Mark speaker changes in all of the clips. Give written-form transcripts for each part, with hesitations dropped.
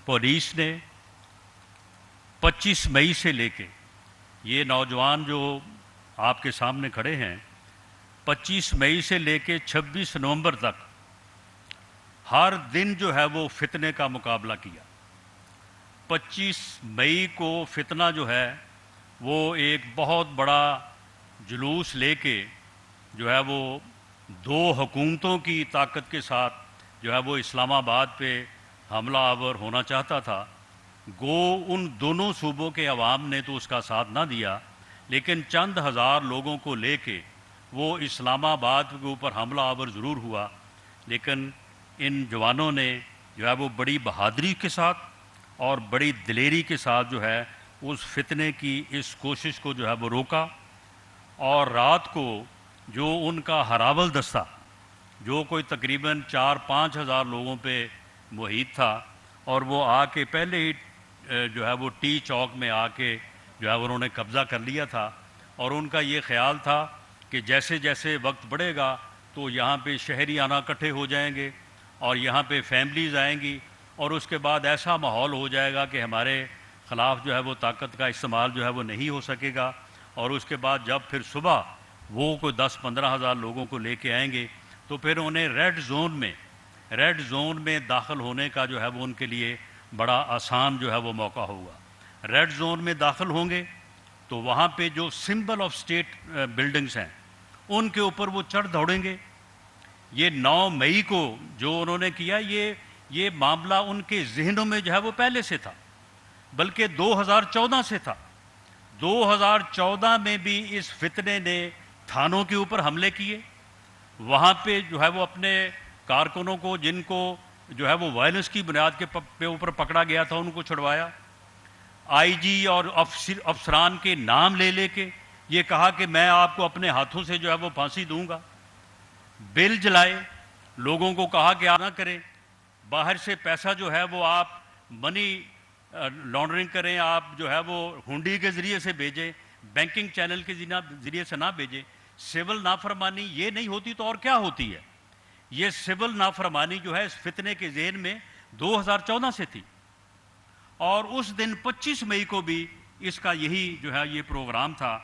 Speaker 1: Police نے 25 مئی سے لے کے یہ نوجوان جو آپ کے سامنے کھڑے ہیں 25 مئی سے لے کے 26 نومبر تک ہر دن جو ہے وہ فتنے کا مقابلہ کیا۔ 25 مئی کو فتنہ جو ہے وہ ایک بہت بڑا جلوس لے کے جو ہے وہ دو حکومتوں کی طاقت کے ساتھ جو ہے وہ اسلام آباد پہ حملہ آور ہونا چاہتا تھا۔ گو ان دونوں صوبوں کے عوام نے تو اس کا ساتھ نہ دیا، لیکن چند ہزار لوگوں کو لے کے وہ اسلام آباد کے اوپر حملہ آور ضرور ہوا، لیکن ان جوانوں نے جو ہے وہ بڑی بہادری کے ساتھ اور بڑی دلیری کے ساتھ جو ہے اس فتنے کی اس کوشش کو جو ہے وہ روکا، اور رات کو جو ان کا ہراول دستہ جو کوئی تقریباً 4-5 ہزار لوگوں پہ محیط تھا، اور وہ آ کے پہلے ہی جو ہے وہ ٹی چوک میں آ کے جو ہے انہوں نے قبضہ کر لیا تھا، اور ان کا یہ خیال تھا کہ جیسے جیسے وقت بڑھے گا تو یہاں پہ شہری آنا اکٹھے ہو جائیں گے اور یہاں پہ فیملیز آئیں گی، اور اس کے بعد ایسا ماحول ہو جائے گا کہ ہمارے خلاف جو ہے وہ طاقت کا استعمال جو ہے وہ نہیں ہو سکے گا، اور اس کے بعد جب پھر صبح وہ کوئی 10-15 ہزار لوگوں کو لے کے آئیں گے تو پھر انہیں ریڈ زون میں داخل ہونے کا جو ہے وہ ان کے لیے بڑا آسان جو ہے وہ موقع ہوگا۔ ریڈ زون میں داخل ہوں گے تو وہاں پہ جو سمبل آف اسٹیٹ بلڈنگز ہیں ان کے اوپر وہ چڑھ دوڑیں گے۔ یہ 9 مئی کو جو انہوں نے کیا یہ معاملہ ان کے ذہنوں میں جو ہے وہ پہلے سے تھا، بلکہ 2014 سے تھا۔ 2014 میں بھی اس فتنے نے تھانوں کے اوپر حملے کیے، وہاں پہ جو ہے وہ اپنے کارکنوں کو جن کو جو ہے وہ وائلنس کی بنیاد کے اوپر پکڑا گیا تھا ان کو چھڑوایا۔ آئی جی اور افسران کے نام لے کے یہ کہا کہ میں آپ کو اپنے ہاتھوں سے جو ہے وہ پھانسی دوں گا۔ بل جلائے، لوگوں کو کہا کہ آپ نہ کریں، باہر سے پیسہ جو ہے وہ آپ منی لانڈرنگ کریں، آپ جو ہے وہ ہنڈی کے ذریعے سے بھیجیں، بینکنگ چینل کے ذریعے سے نہ بھیجیں۔ سول نافرمانی یہ نہیں ہوتی تو اور کیا ہوتی ہے؟ یہ سول نافرمانی جو ہے اس فتنے کے ذہن میں 2014 سے تھی، اور اس دن 25 مئی کو بھی اس کا یہی جو ہے یہ پروگرام تھا۔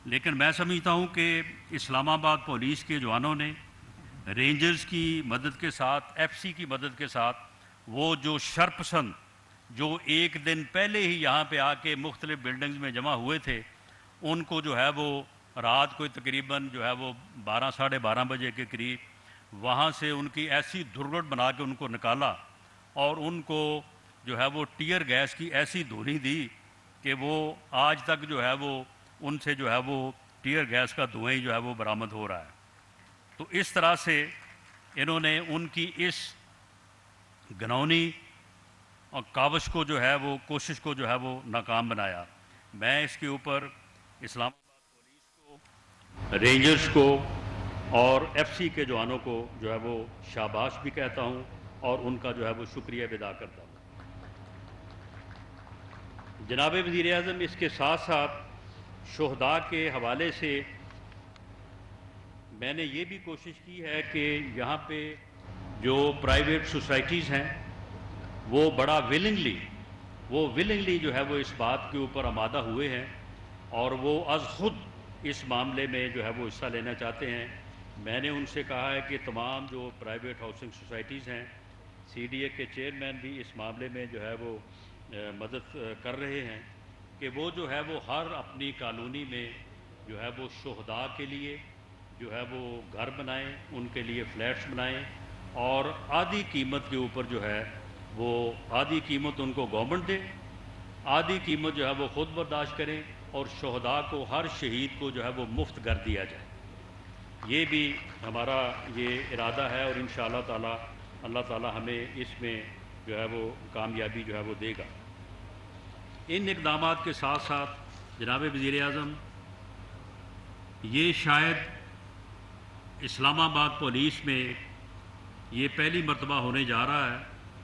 Speaker 1: لیکن میں سمجھتا ہوں کہ اسلام آباد پولیس کے جوانوں نے رینجرز کی مدد کے ساتھ، ایف سی کی مدد کے ساتھ، وہ جو شرپسند جو ایک دن پہلے ہی یہاں پہ آ کے مختلف بلڈنگز میں جمع ہوئے تھے، ان کو جو ہے وہ رات کو تقریباً جو ہے وہ 12-12:30 بجے کے قریب وہاں سے ان کی ایسی دھرگٹ بنا کے ان کو نکالا، اور ان کو جو ہے وہ ٹیئر گیس کی ایسی دھونی دی کہ وہ آج تک جو ہے وہ ان سے جو ہے وہ ٹیئر گیس کا دھوئیں جو ہے وہ برآمد ہو رہا ہے۔ تو اس طرح سے انہوں نے ان کی اس گھناؤنی اور کاوش کو جو ہے وہ کوشش کو جو ہے وہ ناکام بنایا۔ میں اس کے اوپر اسلام آباد پولیس کو، رینجرز کو اور ایف سی کے جوانوں کو جو ہے وہ شاباش بھی کہتا ہوں، اور ان کا جو ہے وہ شکریہ ادا کرتا ہوں۔ جناب وزیر اعظم، اس کے ساتھ ساتھ شہداء کے حوالے سے میں نے یہ بھی کوشش کی ہے کہ یہاں پہ جو پرائیویٹ سوسائٹیز ہیں وہ بڑا ولنگلی جو ہے وہ اس بات کے اوپر آمادہ ہوئے ہیں، اور وہ از خود اس معاملے میں جو ہے وہ حصہ لینا چاہتے ہیں۔ میں نے ان سے کہا ہے کہ تمام جو پرائیویٹ ہاؤسنگ سوسائٹیز ہیں، سی ڈی اے کے چیئرمین بھی اس معاملے میں جو ہے وہ مدد کر رہے ہیں کہ وہ جو ہے وہ ہر اپنی کالونی میں جو ہے وہ شہداء کے لیے جو ہے وہ گھر بنائیں، ان کے لیے فلیٹس بنائیں، اور آدھی قیمت کے اوپر جو ہے وہ آدھی قیمت ان کو گورنمنٹ دے، آدھی قیمت جو ہے وہ خود برداشت کریں، اور شہداء کو، ہر شہید کو جو ہے وہ مفت گھر دیا جائے۔ یہ بھی ہمارا یہ ارادہ ہے، اور انشاءاللہ تعالی اللہ تعالی ہمیں اس میں جو ہے وہ کامیابی جو ہے وہ دے گا۔ ان اقدامات کے ساتھ ساتھ جناب وزیر اعظم، یہ شاید اسلام آباد پولیس میں یہ پہلی مرتبہ ہونے جا رہا ہے،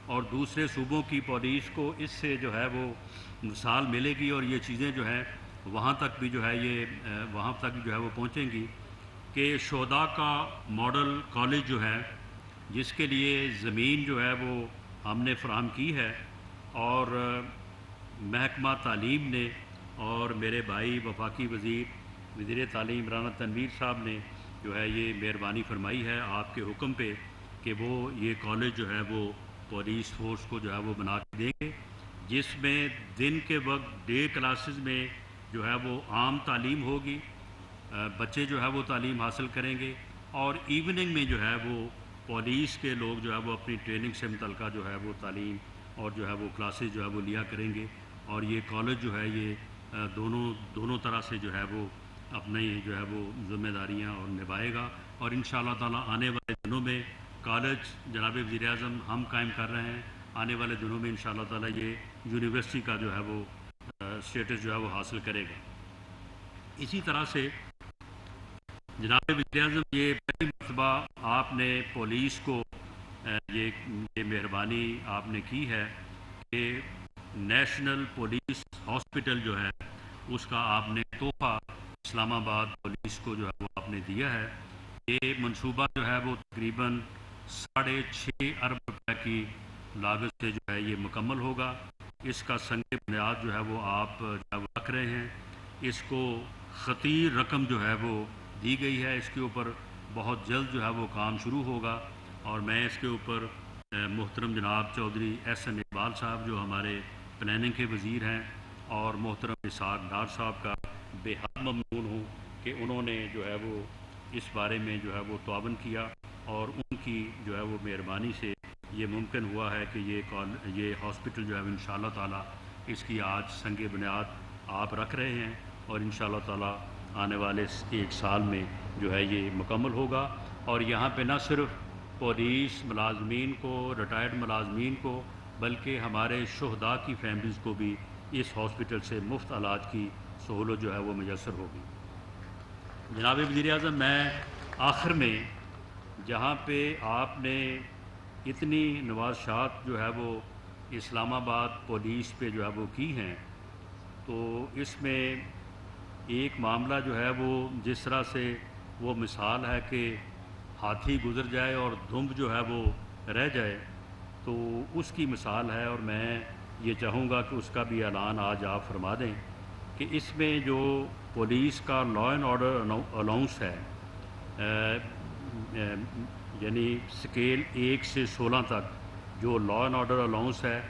Speaker 1: اور دوسرے صوبوں کی پولیس کو اس سے جو ہے وہ مثال ملے گی، اور یہ چیزیں جو ہیں وہاں تک بھی جو ہے وہاں تک جو ہے وہ پہنچیں گی کہ شہداء کا ماڈل کالج جو ہے، جس کے لیے زمین جو ہے وہ ہم نے فراہم کی ہے، اور محکمہ تعلیم نے اور میرے بھائی وفاقی وزیر تعلیم رانا تنویر صاحب نے جو ہے یہ مہربانی فرمائی ہے آپ کے حکم پہ کہ وہ یہ کالج جو ہے وہ پولیس فورس کو جو ہے وہ بنا کے دیں گے، جس میں دن کے وقت ڈے کلاسز میں جو ہے وہ عام تعلیم ہوگی، بچے جو ہے وہ تعلیم حاصل کریں گے، اور ایوننگ میں جو ہے وہ پولیس کے لوگ جو ہے وہ اپنی ٹریننگ سے متعلقہ جو ہے وہ تعلیم اور جو ہے وہ کلاسز جو ہے وہ لیا کریں گے، اور یہ کالج جو ہے یہ دونوں طرح سے جو ہے وہ اپنی جو ہے وہ ذمہ داریاں اور نبھائے گا، اور انشاءاللہ تعالی آنے والے دنوں میں کالج جناب وزیر اعظم ہم قائم کر رہے ہیں، آنے والے دنوں میں انشاءاللہ تعالی یہ یونیورسٹی کا جو ہے وہ اسٹیٹس جو ہے وہ حاصل کرے گا۔ اسی طرح سے جناب وزیر اعظم یہ پہلی مرتبہ آپ نے پولیس کو یہ مہربانی آپ نے کی ہے کہ نیشنل پولیس ہاسپٹل جو ہے اس کا آپ نے تحفہ اسلام آباد پولیس کو جو ہے وہ آپ نے دیا ہے۔ یہ منصوبہ جو ہے وہ تقریباً 6.5 ارب روپے کی لاگت سے جو ہے یہ مکمل ہوگا۔ اس کا سنگ بنیاد جو ہے وہ آپ جو ہے وہ رکھ رہے ہیں، اس کو خطیر رقم جو ہے وہ دی گئی ہے، اس کے اوپر بہت جلد جو ہے وہ کام شروع ہوگا، اور میں اس کے اوپر محترم جناب چودھری ایس این اقبال صاحب جو ہمارے پلاننگ کے وزیر ہیں اور محترم اسحاق ڈار صاحب کا بے حد ممنون ہوں کہ انہوں نے جو ہے وہ اس بارے میں جو ہے وہ تعاون کیا، اور ان کی جو ہے وہ مہربانی سے یہ ممکن ہوا ہے کہ یہ ہاسپٹل جو ہے انشاءاللہ تعالی اس کی آج سنگ بنیاد آپ رکھ رہے ہیں، اور انشاءاللہ تعالی آنے والے 1 سال میں جو ہے یہ مکمل ہوگا، اور یہاں پہ نہ صرف پولیس ملازمین کو، ریٹائرڈ ملازمین کو، بلکہ ہمارے شہداء کی فیملیز کو بھی اس ہاسپٹل سے مفت علاج کی سہولت جو ہے وہ میسر ہوگی۔ جناب وزیر اعظم، میں آخر میں جہاں پہ آپ نے اتنی نوازشات جو ہے وہ اسلام آباد پولیس پہ جو ہے وہ کی ہیں، تو اس میں ایک معاملہ جو ہے وہ جس طرح سے وہ مثال ہے کہ ہاتھی گزر جائے اور دھمب جو ہے وہ رہ جائے، تو اس کی مثال ہے، اور میں یہ چاہوں گا کہ اس کا بھی اعلان آج آپ فرما دیں کہ اس میں جو پولیس کا لا اینڈ آرڈر الاؤنس ہے، یعنی سکیل 1 سے 16 تک جو لا اینڈ آرڈر الاؤنس ہے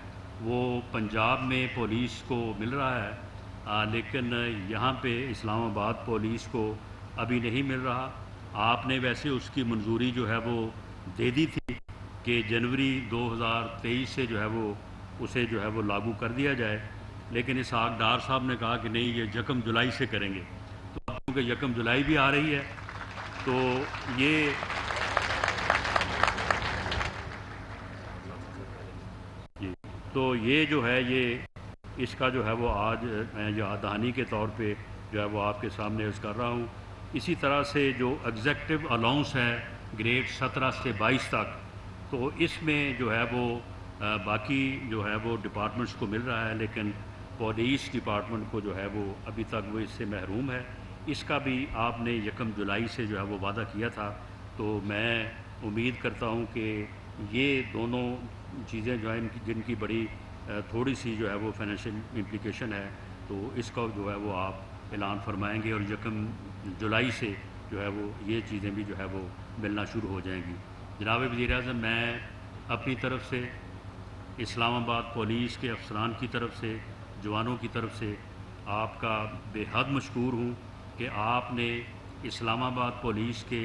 Speaker 1: وہ پنجاب میں پولیس کو مل رہا ہے، لیکن یہاں پہ اسلام آباد پولیس کو ابھی نہیں مل رہا۔ آپ نے ویسے اس کی منظوری جو ہے وہ دے دی تھی کہ جنوری 2023 سے جو ہے وہ اسے جو ہے وہ لاگو کر دیا جائے، لیکن اسحاق ڈار صاحب نے کہا کہ نہیں، یہ 1 جولائی سے کریں گے، تو اب کیونکہ 1 جولائی بھی آ رہی ہے تو یہ جو ہے یہ اس کا جو ہے وہ آج میں یاد دہانی کے طور پہ جو ہے وہ آپ کے سامنے عرض کر رہا ہوں۔ اسی طرح سے جو ایگزیکٹو الاؤنس ہے گریڈ 17 سے 22 تک، تو اس میں جو ہے وہ باقی جو ہے وہ ڈپارٹمنٹس کو مل رہا ہے، لیکن پولیس ڈپارٹمنٹ کو جو ہے وہ ابھی تک وہ اس سے محروم ہے۔ اس کا بھی آپ نے 1 جولائی سے جو ہے وہ وعدہ کیا تھا، تو میں امید کرتا ہوں کہ یہ دونوں چیزیں جو ہیں جن کی بڑی تھوڑی سی جو ہے وہ فائنینشیل امپلیکیشن ہے، تو اس کا جو ہے وہ آپ اعلان فرمائیں گے، اور 1 جولائی سے جو ہے وہ یہ چیزیں بھی جو ہے وہ ملنا شروع ہو جائیں گی۔ جناب وزیر اعظم، میں اپنی طرف سے اسلام آباد پولیس کے افسران کی طرف سے، جوانوں کی طرف سے آپ کا بے حد مشکور ہوں کہ آپ نے اسلام آباد پولیس کے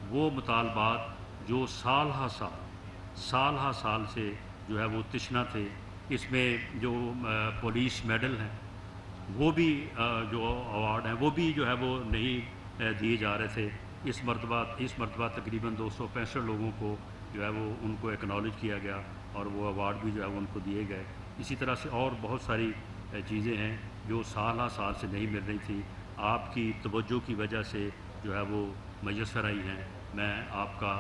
Speaker 1: وہ مطالبات جو سال ہا سال سے جو ہے وہ تشنہ تھے، اس میں جو پولیس میڈل ہیں وہ بھی جو ایوارڈ ہیں وہ بھی جو ہے وہ نہیں دیے جا رہے تھے، اس مرتبہ تقریباً 265 لوگوں کو جو ہے وہ ان کو ایکنالج کیا گیا، اور وہ ایوارڈ بھی جو ہے وہ ان کو دیے گئے۔ اسی طرح سے اور بہت ساری چیزیں ہیں جو سال سے نہیں مل رہی تھی، آپ کی توجہ کی وجہ سے جو ہے وہ میسر آئی ہیں۔ میں آپ کا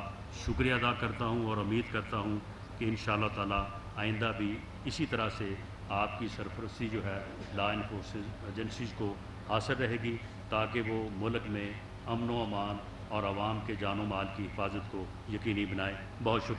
Speaker 1: شکریہ ادا کرتا ہوں اور امید کرتا ہوں کہ انشاءاللہ تعالی آئندہ بھی اسی طرح سے آپ کی سرپرستی جو ہے لا انفورسز ایجنسیز کو حاصل رہے گی، تاکہ وہ ملک میں امن و امان اور عوام کے جان و مال کی حفاظت کو یقینی بنائے۔ بہت شکریہ۔